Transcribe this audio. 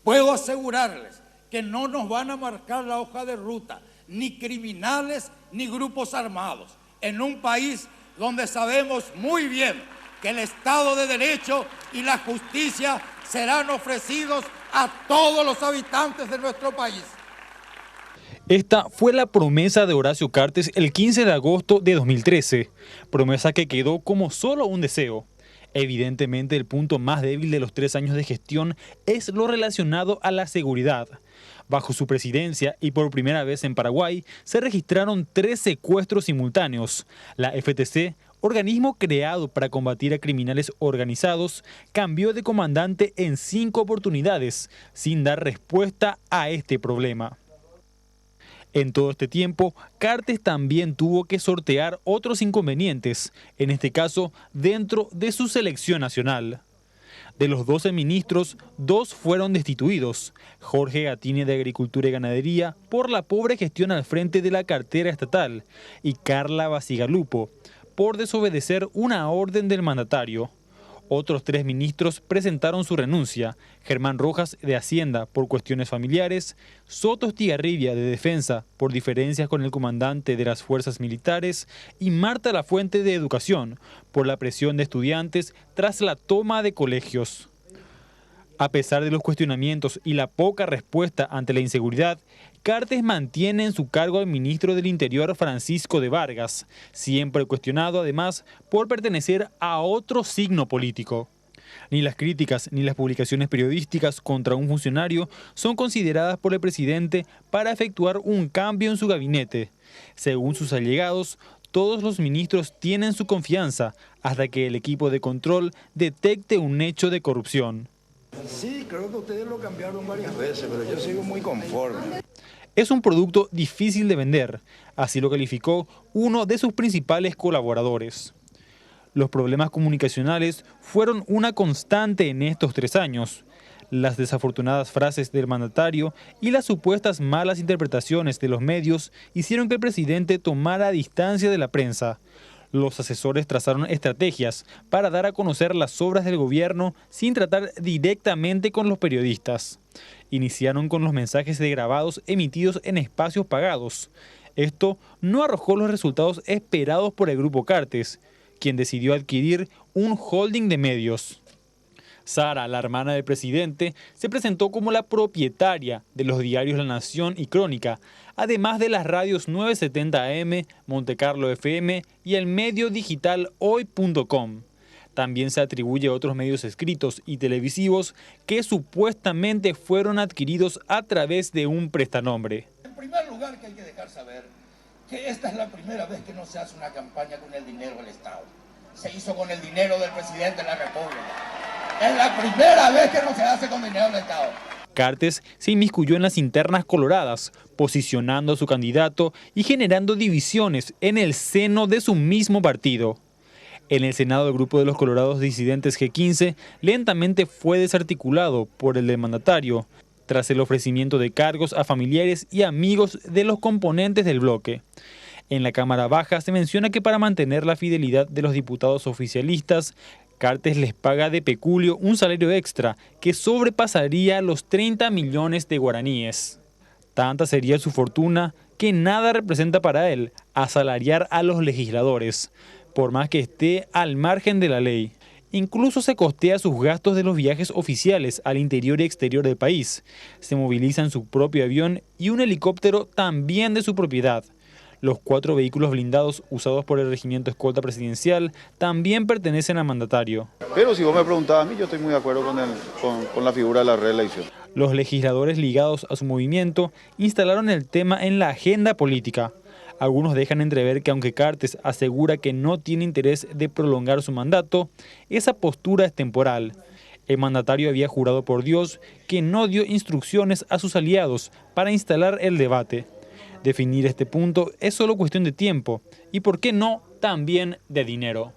Puedo asegurarles que no nos van a marcar la hoja de ruta ni criminales ni grupos armados, en un país donde sabemos muy bien que el Estado de Derecho y la justicia serán ofrecidos a todos los habitantes de nuestro país. Esta fue la promesa de Horacio Cartes el 15 de agosto de 2013, promesa que quedó como solo un deseo. Evidentemente, el punto más débil de los 3 años de gestión es lo relacionado a la seguridad. Bajo su presidencia y por primera vez en Paraguay, se registraron 3 secuestros simultáneos. La FTC, organismo creado para combatir a criminales organizados, cambió de comandante en 5 oportunidades, sin dar respuesta a este problema. En todo este tiempo, Cartes también tuvo que sortear otros inconvenientes, en este caso dentro de su selección nacional. De los 12 ministros, 2 fueron destituidos. Jorge Gatini de Agricultura y Ganadería por la pobre gestión al frente de la cartera estatal y Carla Basigalupo por desobedecer una orden del mandatario. Otros 3 ministros presentaron su renuncia: Germán Rojas de Hacienda por cuestiones familiares, Soto Estigarribia de Defensa por diferencias con el comandante de las fuerzas militares y Marta Lafuente de Educación por la presión de estudiantes tras la toma de colegios. A pesar de los cuestionamientos y la poca respuesta ante la inseguridad, Cartes mantiene en su cargo al ministro del Interior Francisco de Vargas, siempre cuestionado además por pertenecer a otro signo político. Ni las críticas ni las publicaciones periodísticas contra un funcionario son consideradas por el presidente para efectuar un cambio en su gabinete. Según sus allegados, todos los ministros tienen su confianza hasta que el equipo de control detecte un hecho de corrupción. Sí, creo que ustedes lo cambiaron varias veces, pero yo sigo muy conforme. Es un producto difícil de vender, así lo calificó uno de sus principales colaboradores. Los problemas comunicacionales fueron una constante en estos 3 años. Las desafortunadas frases del mandatario y las supuestas malas interpretaciones de los medios hicieron que el presidente tomara distancia de la prensa. Los asesores trazaron estrategias para dar a conocer las obras del gobierno sin tratar directamente con los periodistas. Iniciaron con los mensajes de grabados emitidos en espacios pagados. Esto no arrojó los resultados esperados por el Grupo Cartes, quien decidió adquirir un holding de medios. Sara, la hermana del presidente, se presentó como la propietaria de los diarios La Nación y Crónica, además de las radios 970 AM, Montecarlo FM y el medio digital hoy.com. También se atribuye a otros medios escritos y televisivos que supuestamente fueron adquiridos a través de un prestanombre. En primer lugar, que hay que dejar saber que esta es la primera vez que no se hace una campaña con el dinero del Estado. Se hizo con el dinero del presidente de la República. Es la primera vez que no se hace con dinero del Estado. Cartes se inmiscuyó en las internas coloradas, posicionando a su candidato y generando divisiones en el seno de su mismo partido. En el Senado, el grupo de los colorados disidentes G15 lentamente fue desarticulado por el del mandatario, tras el ofrecimiento de cargos a familiares y amigos de los componentes del bloque. En la Cámara Baja se menciona que para mantener la fidelidad de los diputados oficialistas, Cartes les paga de peculio un salario extra que sobrepasaría los 30 millones de guaraníes. Tanta sería su fortuna que nada representa para él asalariar a los legisladores, por más que esté al margen de la ley. Incluso se costea sus gastos de los viajes oficiales al interior y exterior del país. Se moviliza en su propio avión y un helicóptero también de su propiedad. Los 4 vehículos blindados usados por el regimiento escolta presidencial también pertenecen al mandatario. Pero si vos me preguntabas a mí, yo estoy muy de acuerdo con la figura de la reelección. Los legisladores ligados a su movimiento instalaron el tema en la agenda política. Algunos dejan entrever que aunque Cartes asegura que no tiene interés de prolongar su mandato, esa postura es temporal. El mandatario había jurado por Dios que no dio instrucciones a sus aliados para instalar el debate. Definir este punto es solo cuestión de tiempo y, ¿por qué no?, también de dinero.